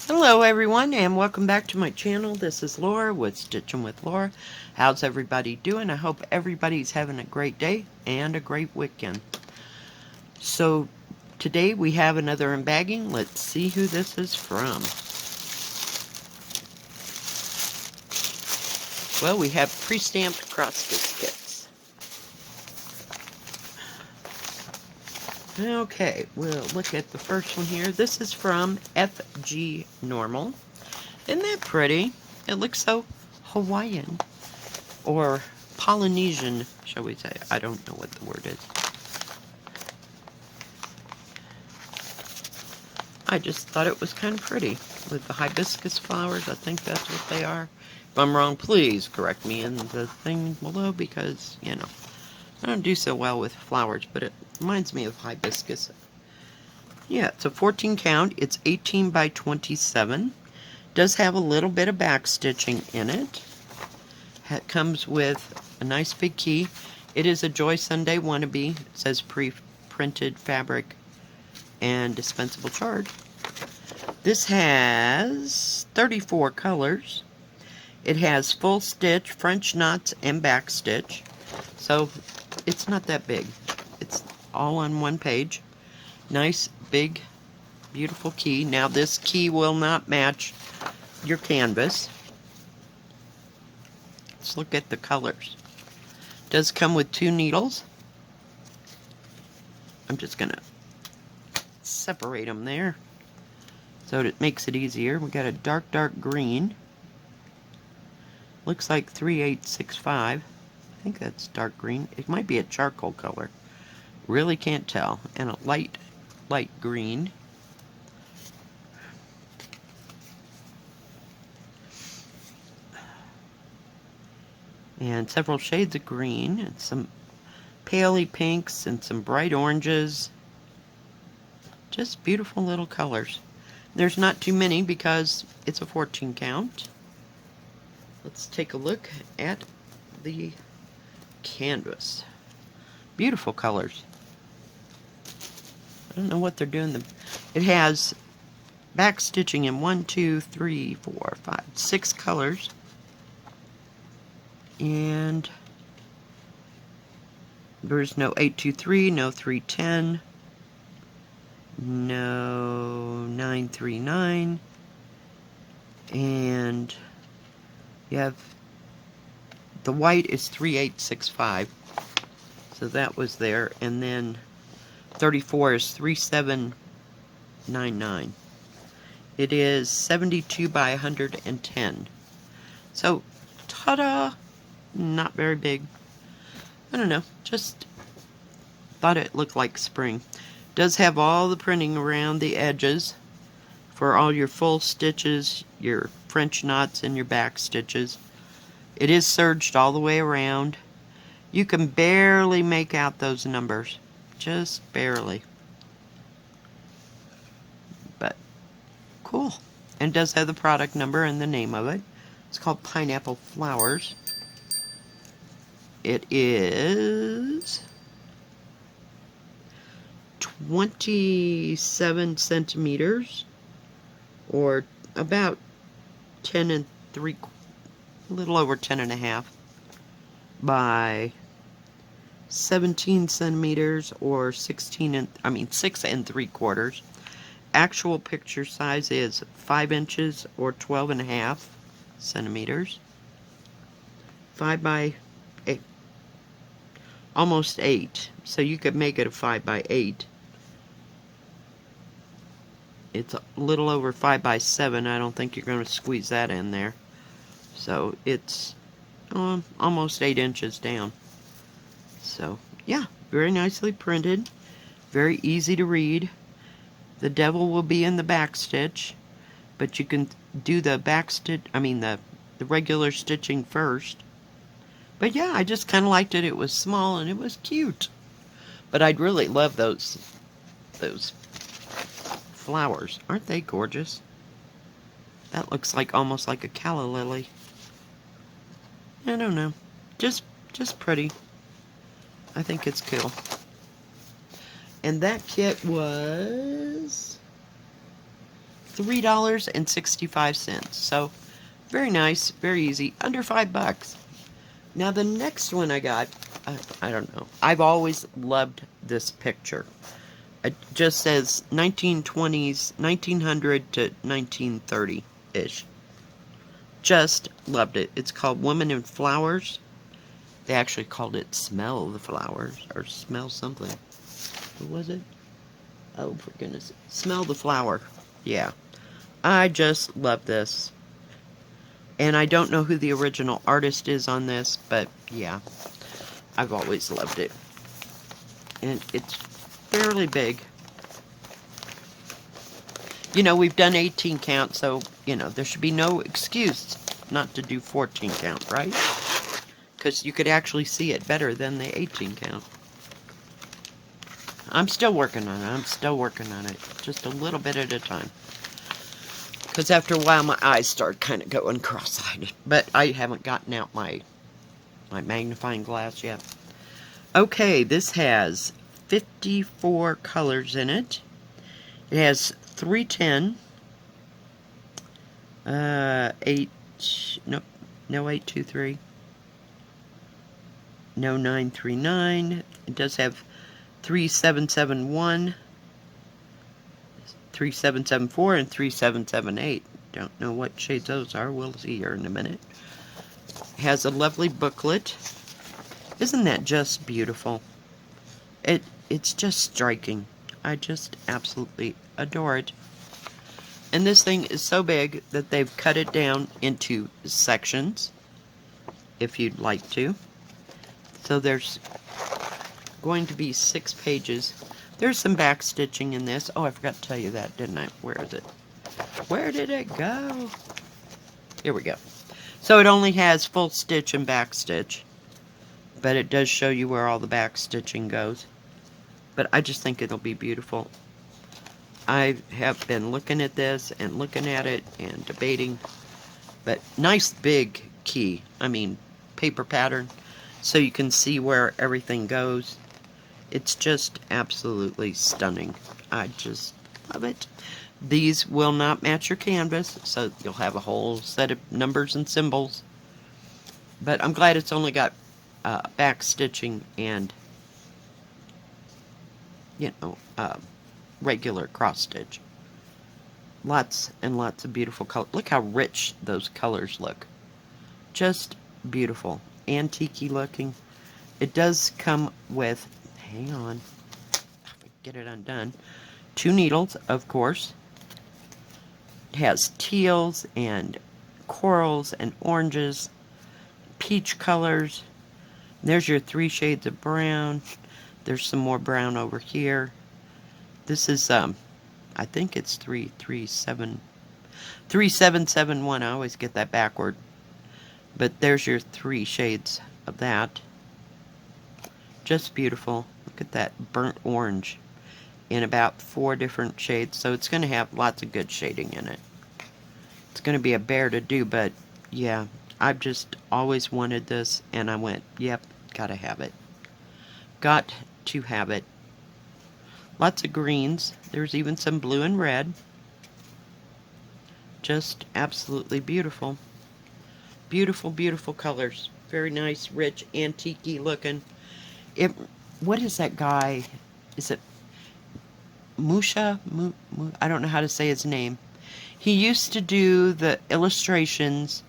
Hello everyone and welcome back to my channel. This is Laura with Stitching with Laura. How's everybody doing? I hope everybody's having a great day and a great weekend. So today we have another unbagging. Let's see who this is from. Well, we have pre-stamped cross-stitch kits. Okay, we'll look at the first one here. This is from FGNormal. Isn't that pretty? It looks so Hawaiian. Or Polynesian, shall we say. I don't know what the word is. I just thought it was kind of pretty. With the hibiscus flowers, I think that's what they are. If I'm wrong, please correct me in the thing below because, you know, I don't do so well with flowers, but it reminds me of hibiscus. Yeah, it's a 14 count. It's 18 by 27. Does have a little bit of back stitching in it. It comes with a nice big key. It is a Joy Sunday wannabe. It says pre-printed fabric and dispensable charge. This has 34 colors. It has full stitch, French knots, and back stitch. So it's not that big. It's all on one page. Nice, big, beautiful key. Now this key will not match your canvas. Let's look at the colors. It does come with 2 needles. I'm just gonna separate them there so it makes it easier. We got a dark green. Looks like 3865. I think that's dark green. It might be a charcoal color. Really can't tell. And a light green. And several shades of green, and some paley pinks, and some bright oranges. Just beautiful little colors. There's not too many because it's a 14 count. Let's take a look at the canvas. Beautiful colors. I don't know what they're doing. It has back stitching in 1, 2, 3, 4, 5, 6 colors. And there's no 823, no 310, no 939, and you have the white is 3865, so that was there, and then 34 is 3799. It is 72 by 110. So, ta-da! Not very big. I don't know, just thought it looked like spring. Does have all the printing around the edges for all your full stitches, your French knots, and your back stitches. It is serged all the way around. You can barely make out those numbers. Just barely. But cool. And it does have the product number and the name of it. It's called Pineapple Flowers. It is 27 centimeters, or about 10 and 3, a little over 10 and a half, by 17 centimeters, or 6 and 3/4. Actual picture size is 5 inches, or 12 and a half centimeters. 5 by 8. Almost 8. So you could make it a 5 by 8. It's a little over 5 by 7. I don't think you're going to squeeze that in there. So it's almost 8 inches down. So yeah, very nicely printed. Very easy to read. The devil will be in the back stitch, but you can do the back stitch, the regular stitching first. But yeah, I just kind of liked it. It was small and it was cute. But I'd really love those flowers. Aren't they gorgeous? That looks like almost like a calla lily. I don't know. Just pretty. I think it's cool. And that kit was $3.65. So, very nice, very easy, under $5. Now the next one I got, I don't know. I've always loved this picture. It just says 1920s, 1900 to 1930-ish. Just loved it. It's called Woman in Flowers. They actually called it Smell the Flowers, or Smell something. What was it? Oh, for goodness sake. Smell the Flower. Yeah. I just love this. And I don't know who the original artist is on this, but yeah. I've always loved it. And it's fairly big. You know, we've done 18 count, so, you know, there should be no excuse not to do 14 count, right? Because you could actually see it better than the 18 count. I'm still working on it. Just a little bit at a time. Because after a while, my eyes start kind of going cross-eyed. But I haven't gotten out my magnifying glass yet. Okay, this has 54 colors in it. It has 310, 823, no 939. It does have 3771, 3774, and 3778. Don't know what shades those are. We'll see here in a minute. It has a lovely booklet. Isn't that just beautiful? It's just striking. I just absolutely adore it. And this thing is so big that they've cut it down into sections, if you'd like to. So there's going to be 6 pages. There's some back stitching in this. Oh, I forgot to tell you that, didn't I? Where is it? Where did it go? Here we go. So it only has full stitch and back stitch, but it does show you where all the back stitching goes. But I just think it'll be beautiful. I have been looking at this and looking at it and debating. But nice big key. I mean, paper pattern. So you can see where everything goes. It's just absolutely stunning. I just love it. These will not match your canvas. So you'll have a whole set of numbers and symbols. But I'm glad it's only got back stitching and, you know, regular cross stitch. Lots and lots of beautiful color. Look how rich those colors look. Just beautiful. Antique-y looking. It does come with, hang on, get it undone, 2 needles, of course. It has teals and corals and oranges, peach colors. There's your 3 shades of brown. There's some more brown over here. This is, I think it's 3771. I always get that backward. But there's your 3 shades of that. Just beautiful. Look at that burnt orange in about 4 different shades. So it's going to have lots of good shading in it. It's going to be a bear to do, but yeah, I've just always wanted this, and I went, yep, gotta have it. Got to have it. Lots of greens. There's even some blue and red. Just absolutely beautiful. Beautiful, beautiful colors. Very nice, rich, antique-y looking. What is that guy? Is it Musha? I don't know how to say his name. He used to do the illustrations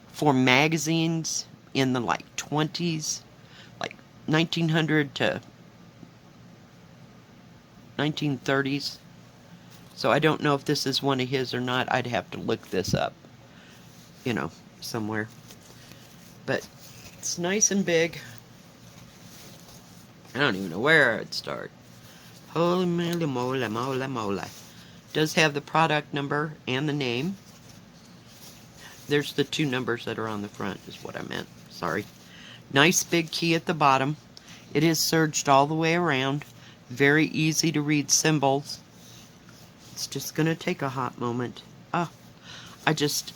for magazines in the like 20s, like 1900 to 1930s. So I don't know if this is one of his or not. I'd have to look this up, you know, somewhere. But it's nice and big. I don't even know where I'd start. Holy moly, moly, moly, moly. Does have the product number and the name. There's the 2 numbers that are on the front, is what I meant. Sorry. Nice big key at the bottom. It is serged all the way around. Very easy to read symbols. It's just going to take a hot moment. Oh, I just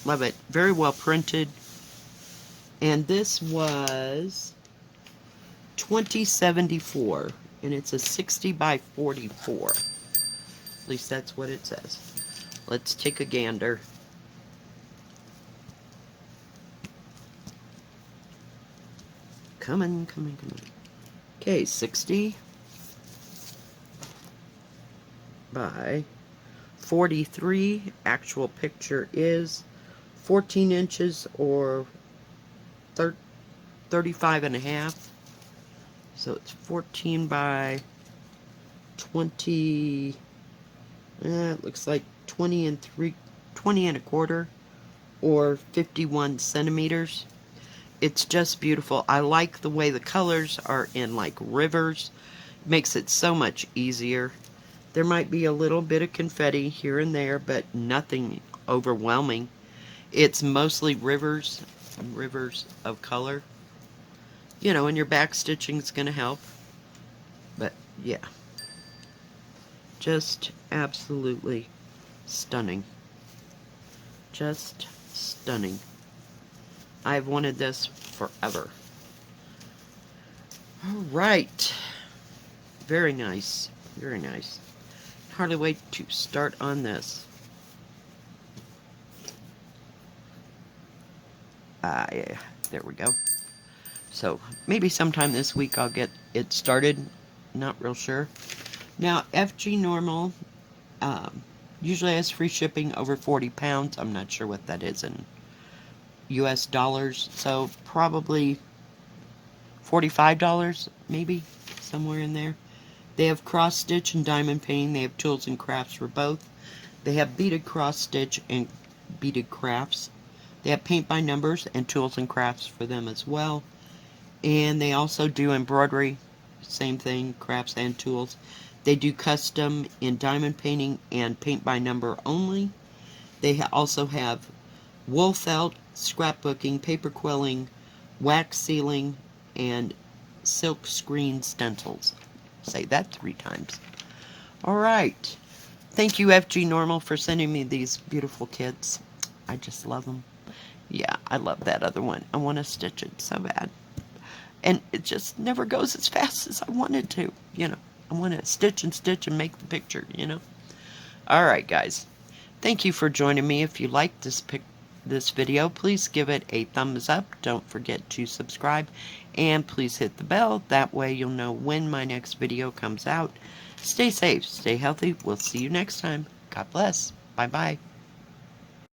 love it. Very well printed. And this was $20.74. And it's a 60 by 44. At least that's what it says. Let's take a gander. Come on, come on, come on. Okay, 60 by 43. Actual picture is 14 inches or 35 and a half. So it's 14 by 20. It looks like 20 and a quarter, or 51 centimeters. It's just beautiful. I like the way the colors are in like rivers. It makes it so much easier. There might be a little bit of confetti here and there, but nothing overwhelming. It's mostly rivers and rivers of color. You know, and your back stitching is going to help. But yeah, just absolutely stunning. Just stunning. I've wanted this forever. Alright. Very nice. Very nice. Hardly wait to start on this. Yeah, there we go. So, maybe sometime this week I'll get it started. Not real sure. Now, FGNormal usually has free shipping over 40 pounds. I'm not sure what that is in US dollars. So, probably $45, maybe, somewhere in there. They have cross stitch and diamond painting. They have tools and crafts for both. They have beaded cross stitch and beaded crafts. They have paint by numbers and tools and crafts for them as well. And they also do embroidery, same thing, crafts and tools. They do custom in diamond painting and paint by number only. They also have wool felt, scrapbooking, paper quilling, wax sealing, and silk screen stencils. Say that 3 times. Alright. Thank you, FGNormal, for sending me these beautiful kits. I just love them. Yeah, I love that other one. I want to stitch it so bad. And it just never goes as fast as I wanted to. You know, I want to stitch and make the picture, you know. Alright, guys. Thank you for joining me. If you liked this video, please give it a thumbs up. Don't forget to subscribe. And please hit the bell. That way you'll know when my next video comes out. Stay safe. Stay healthy. We'll see you next time. God bless. Bye-bye.